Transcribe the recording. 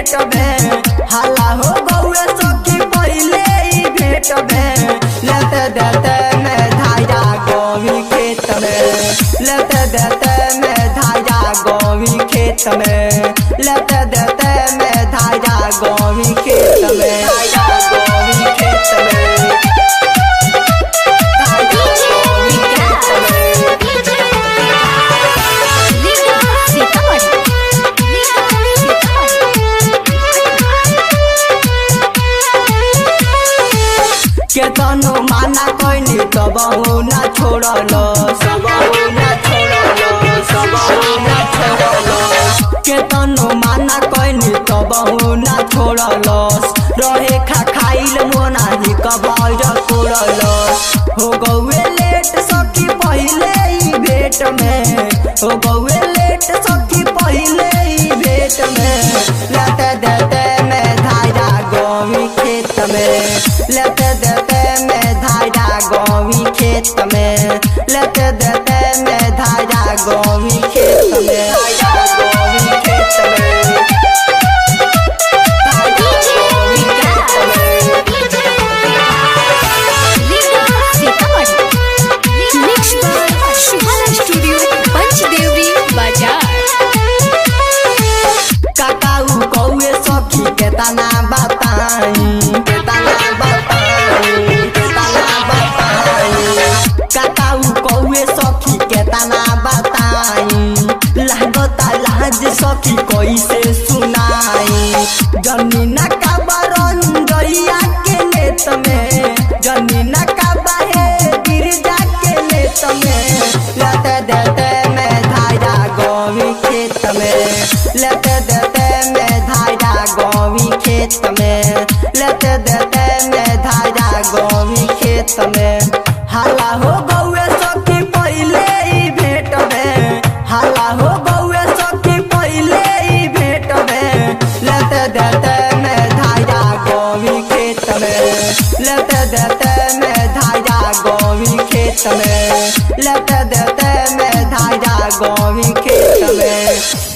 भेट में हाला हो गौए सखी पहले ही भेट में लेते देते में धाया गोवी खेत में लेते देते में धाया गोवी खेत में लेते देते में धाया गोवी खेत में धाया गोवी खेत में केतनो माना कोइनी तबहु ना छोड़लो सबहु ना छोड़लो सबहु ना छोड़लो केतनो माना कोइनी तबहु ना छोड़लो रहे खा खाइल मोना ही कबाल छोड़लो हो गौए लेट सखी पहले ही भेट में हो गौए लेट सखी पहले ही भेट में लेते देते में धाया गोवी खेत में लेते देते में धाया गोवी खेत में लेते देते में धाया गोवी खेत में धाया गोवी खेत में काकाऊ कौए सखी केतना बताई केतना बताई केतना बताई काकाऊ कौए सखी केतना बताई लागता लाज सखी कैसे सुनाई जमीना का बरंजइया के नेत में जमीना का बाहे गिरजा के नेत में लेते देते में धाया गोवी खेत में लेते देते में धाया गोवी खेत में लेते देते में धाया गोवी खेत में हाला हो गौए सखी पहले ही भेट में हाला हो गौए सखी पहले ही भेट में लेते देते में धाया गोवी खेत में लेते देते में धाया गोवी खेत में लेते देते में धाया गोवी खेत में।